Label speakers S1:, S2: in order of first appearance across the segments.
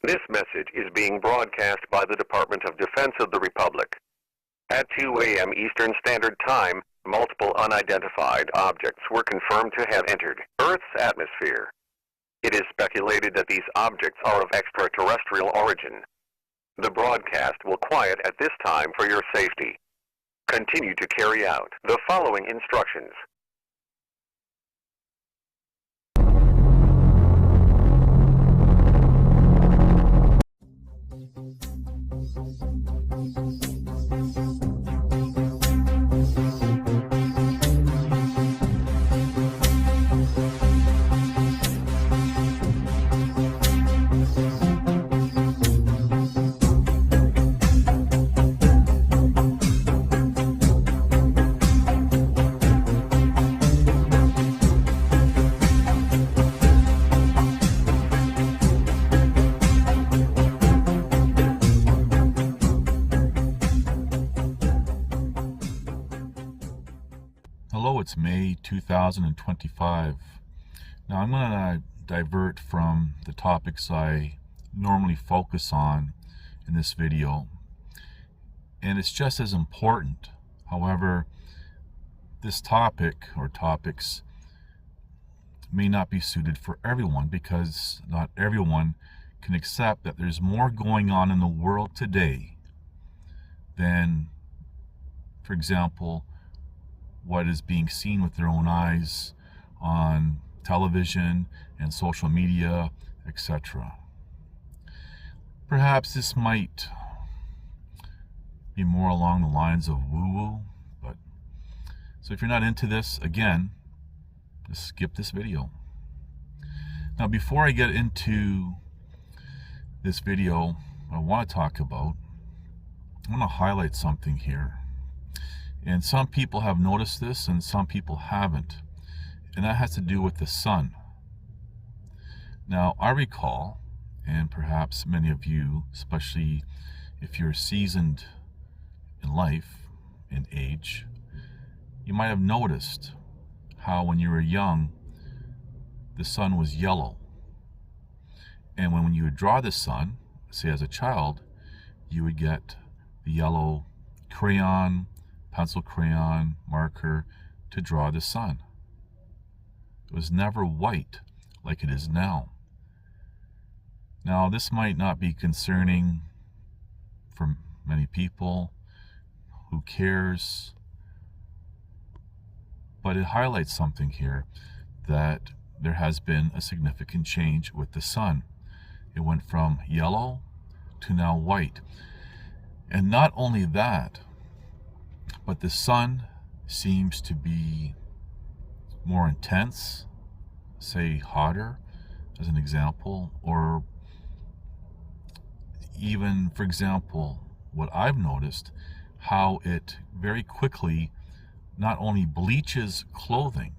S1: This message is being broadcast by the Department of Defense of the Republic. At 2 a.m. Eastern Standard Time, multiple unidentified objects were confirmed to have entered Earth's atmosphere. It is speculated that these objects are of extraterrestrial origin. The broadcast will quiet at this time for your safety. Continue to carry out the following instructions.
S2: Hello, it's May 2025. Now I'm going to divert from the topics I normally focus on in this video, and it's just as important. However, this topic or topics may not be suited for everyone, because not everyone can accept that there's more going on in the world today than, for example, what is being seen with their own eyes on television and social media, etc. Perhaps this might be more along the lines of woo-woo, but so if you're not into this, again, just skip this video. Now, before I get into this video, I want to highlight something here. And some people have noticed this and some people haven't. And that has to do with the sun. Now, I recall, and perhaps many of you, especially if you're seasoned in life, in age, you might have noticed how when you were young, the sun was yellow. And when you would draw the sun, say as a child, you would get the yellow crayon, pencil crayon, marker to draw the sun. It was never white like it is now. Now, this might not be concerning for many people. Who cares? But it highlights something here, that there has been a significant change with the sun. It went from yellow to now white. And not only that, but the sun seems to be more intense, say hotter as an example, or even, for example, what I've noticed, how it very quickly not only bleaches clothing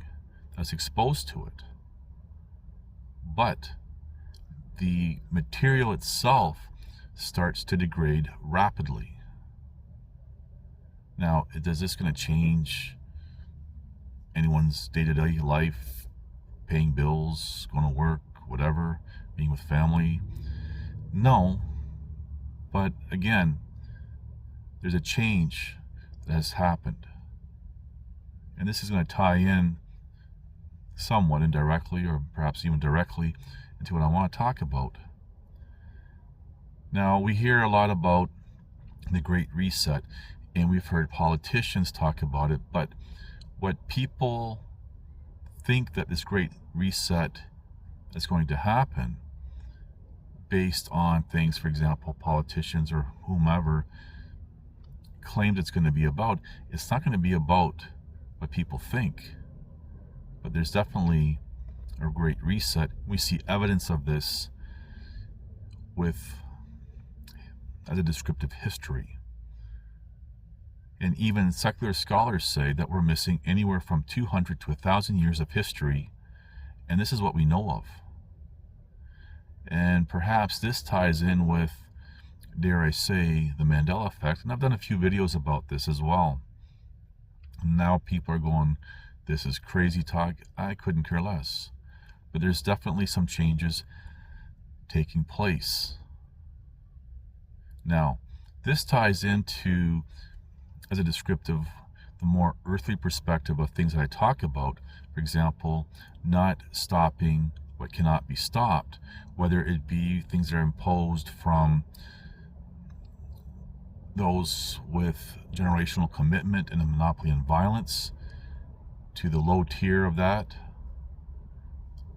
S2: that's exposed to it, but the material itself starts to degrade rapidly. Now, is this going to change anyone's day-to-day life, paying bills, going to work, whatever, being with family? No. But again, there's a change that has happened. And this is going to tie in somewhat indirectly, or perhaps even directly, into what I want to talk about. Now, we hear a lot about the Great Reset, and we've heard politicians talk about it, but what people think that this Great Reset is going to happen based on things, for example, politicians or whomever claimed it's going to be about, it's not going to be about what people think. But there's definitely a Great Reset. We see evidence of this as a descriptive history. And even secular scholars say that we're missing anywhere from 200 to 1,000 years of history, and this is what we know of. And perhaps this ties in with, dare I say, the Mandela effect, and I've done a few videos about this as well. Now people are going, this is crazy talk. I couldn't care less. But there's definitely some changes taking place. Now, this ties into, as a descriptive, the more earthly perspective of things that I talk about. For example, not stopping what cannot be stopped, whether it be things that are imposed from those with generational commitment and a monopoly on violence to the low tier of that.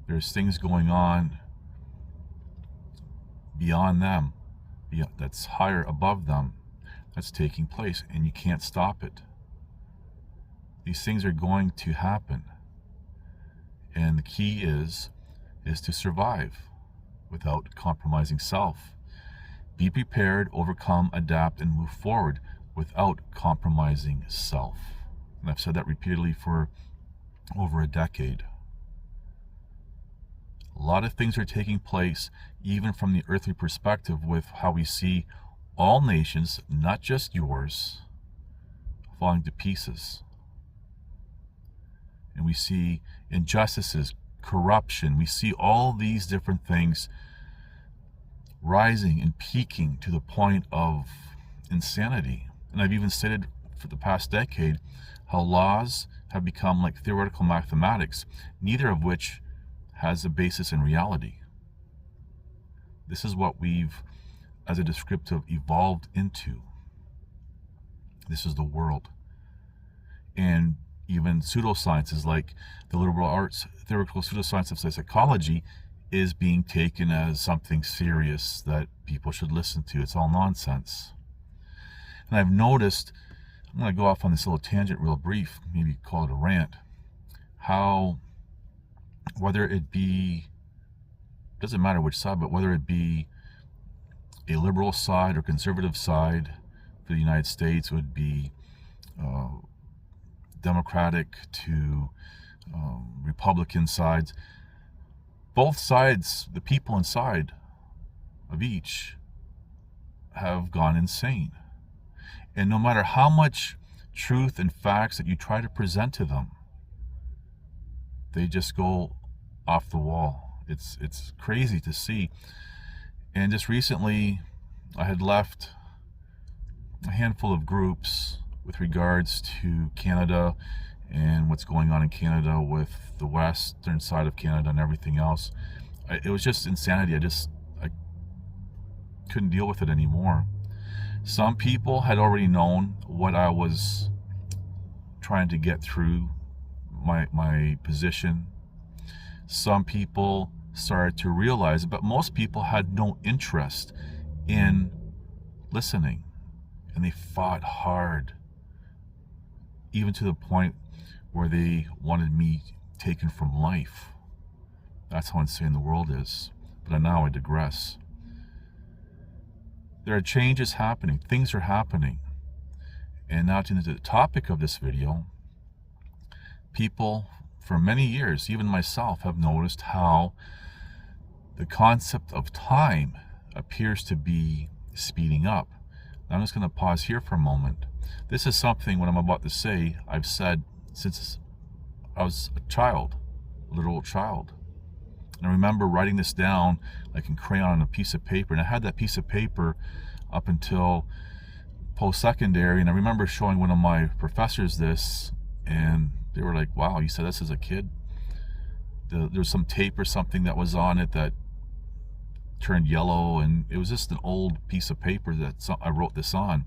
S2: There's things going on beyond them, that's higher above them, that's taking place, and you can't stop it. These things are going to happen, and the key is to survive without compromising self. Be prepared, overcome, adapt, and move forward without compromising self. And I've said that repeatedly for over a decade. A lot of things are taking place, even from the earthly perspective, with how we see all nations, not just yours, falling to pieces. And we see injustices, corruption. We see all these different things rising and peaking to the point of insanity. And I've even stated for the past decade how laws have become like theoretical mathematics, neither of which has a basis in reality. This is what we've, as a descriptive, evolved into. This is the world. And even pseudosciences like the liberal arts, theoretical pseudoscience of psychology, is being taken as something serious that people should listen to. It's all nonsense. And I've noticed, I'm going to go off on this little tangent real brief, maybe call it a rant, how whether it be, doesn't matter which side, but whether it be a liberal side or conservative side for the United States, would be Democratic to Republican sides, both sides, the people inside of each have gone insane. And no matter how much truth and facts that you try to present to them, they just go off the wall. It's crazy to see. And just recently, I had left a handful of groups with regards to Canada and what's going on in Canada with the western side of Canada and everything else. It was just insanity. I couldn't deal with it anymore. Some people had already known what I was trying to get through, my position. Some people started to realize it, but most people had no interest in listening, and they fought hard, even to the point where they wanted me taken from life. That's how insane the world is. But now I digress. There are changes happening. Things are happening. And now to the topic of this video, people for many years, even myself, have noticed how the concept of time appears to be speeding up. I'm just going to pause here for a moment. This is something, what I'm about to say, I've said since I was a child, a literal child. And I remember writing this down like in crayon on a piece of paper. And I had that piece of paper up until post-secondary. And I remember showing one of my professors this, and they were like, wow, you said this as a kid? There's some tape or something that was on it that turned yellow, and it was just an old piece of paper that I wrote this on.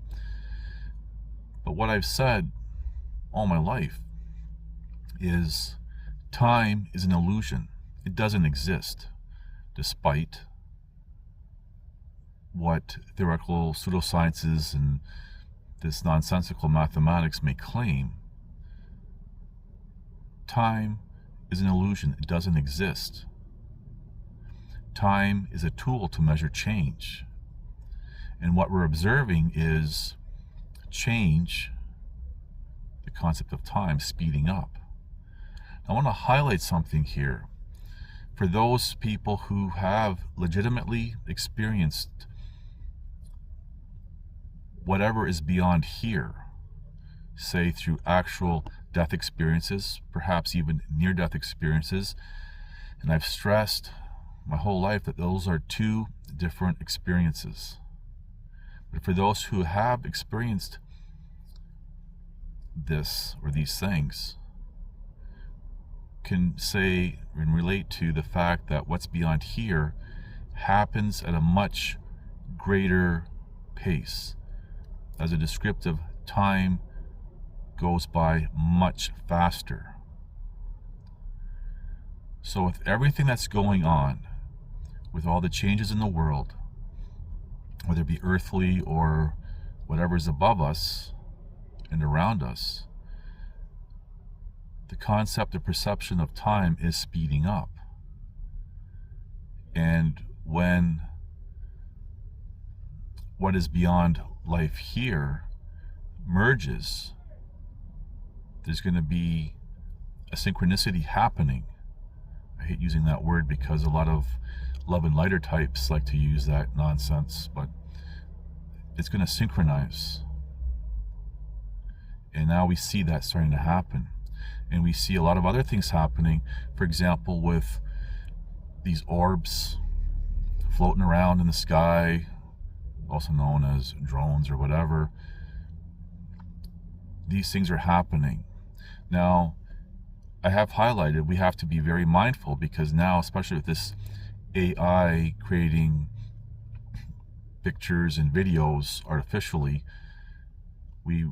S2: But what I've said all my life is time is an illusion. It doesn't exist, despite what theoretical pseudosciences and this nonsensical mathematics may claim. Time is an illusion. It doesn't exist. Time is a tool to measure change. And what we're observing is change, the concept of time, speeding up. I want to highlight something here. For those people who have legitimately experienced whatever is beyond here, say through actual death experiences, perhaps even near-death experiences, and I've stressed my whole life that those are two different experiences. But for those who have experienced this or these things, can say and relate to the fact that what's beyond here happens at a much greater pace. As a descriptive, time goes by much faster. So with everything that's going on, with all the changes in the world, whether it be earthly or whatever is above us and around us, the concept of perception of time is speeding up. And when what is beyond life here merges, there's going to be a synchronicity happening. I hate using that word because a lot of love and lighter types like to use that nonsense, but it's going to synchronize. And now we see that starting to happen. And we see a lot of other things happening, for example, with these orbs floating around in the sky, also known as drones or whatever. These things are happening. Now, I have highlighted we have to be very mindful, because now, especially with this AI creating pictures and videos artificially, we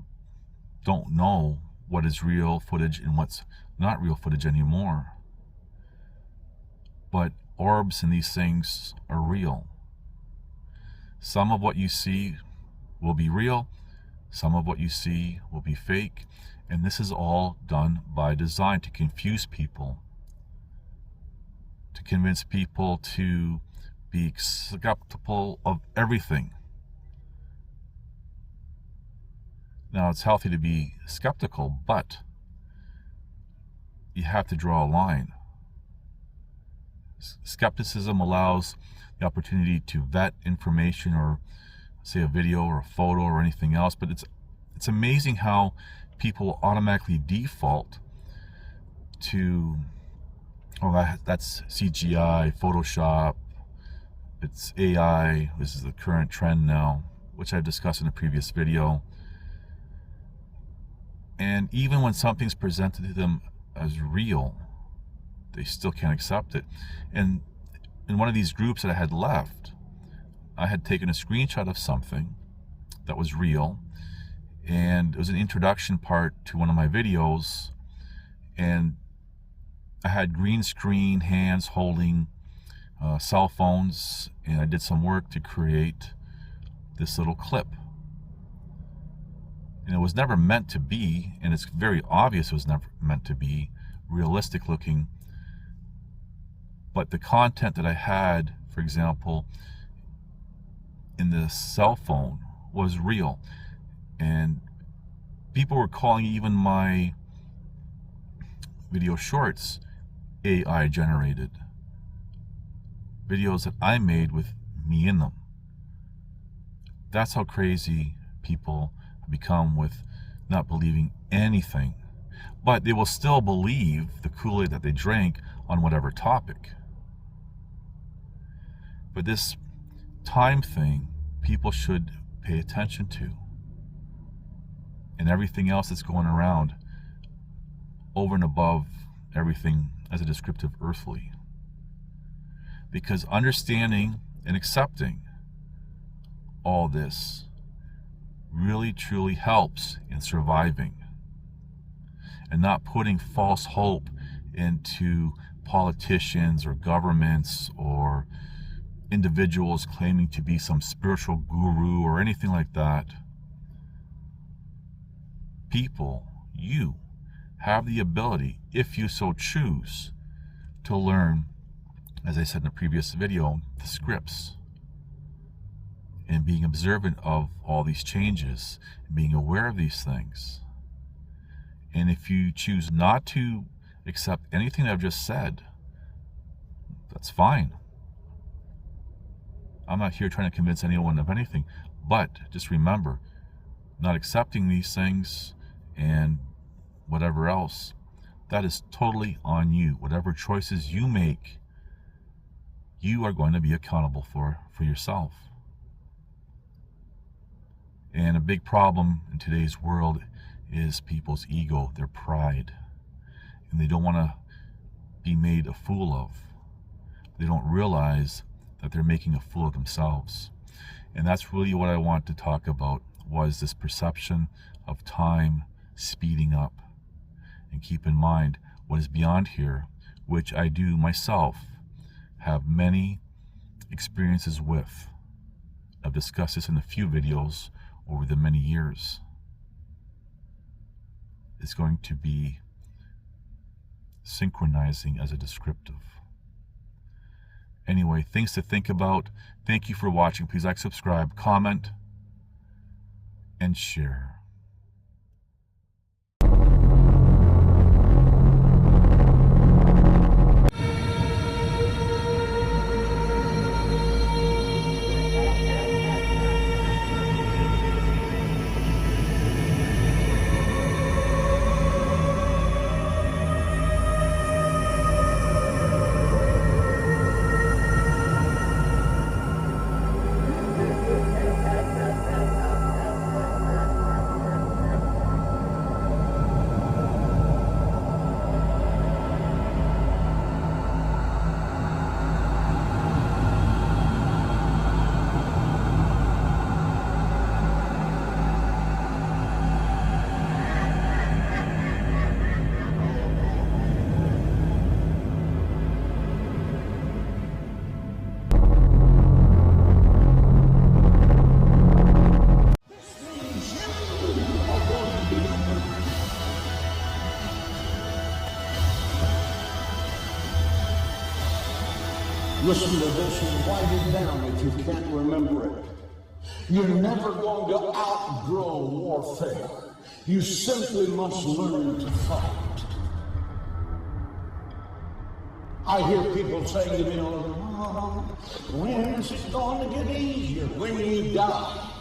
S2: don't know what is real footage and what's not real footage anymore. But orbs and these things are real. Some of what you see will be real, some of what you see will be fake, and this is all done by design to confuse people, to convince people to be skeptical of everything. Now, it's healthy to be skeptical, but you have to draw a line. Skepticism allows the opportunity to vet information, or say a video or a photo or anything else, but it's amazing how people automatically default to, oh, that's CGI, Photoshop, it's AI, this is the current trend now, which I've discussed in a previous video. And even when something's presented to them as real, they still can't accept it. And in one of these groups that I had left, I had taken a screenshot of something that was real, and it was an introduction part to one of my videos, and I had green screen hands holding cell phones, and I did some work to create this little clip. And it was never meant to be, and it's very obvious it was never meant to be realistic looking. But the content that I had, for example, in the cell phone was real. And people were calling even my video shorts AI generated. Videos that I made with me in them. That's how crazy people become with not believing anything. But they will still believe the Kool-Aid that they drank on whatever topic. But this time thing, people should pay attention to. And everything else that's going around over and above everything as a descriptive earthly. Because understanding and accepting all this really truly helps in surviving, and not putting false hope into politicians or governments or individuals claiming to be some spiritual guru or anything like that. People, you have the ability, if you so choose, to learn, as I said in a previous video, the scripts, and being observant of all these changes, and being aware of these things. And if you choose not to accept anything that I've just said, that's fine. I'm not here trying to convince anyone of anything, but just remember, not accepting these things and whatever else, that is totally on you. Whatever choices you make, you are going to be accountable for yourself. And a big problem in today's world is people's ego, their pride. And they don't want to be made a fool of. They don't realize that they're making a fool of themselves. And that's really what I want to talk about, was this perception of time speeding up. And keep in mind what is beyond here, which I do myself have many experiences with. I've discussed this in a few videos over the many years. It's going to be synchronizing as a descriptive. Anyway, things to think about. Thank you for watching. Please like, subscribe, comment, and share.
S3: Listen to this and write it down if you can't remember it. You're never going to outgrow warfare. You simply must learn to fight. I hear people saying to me, oh, when is it going to get easier? When you die.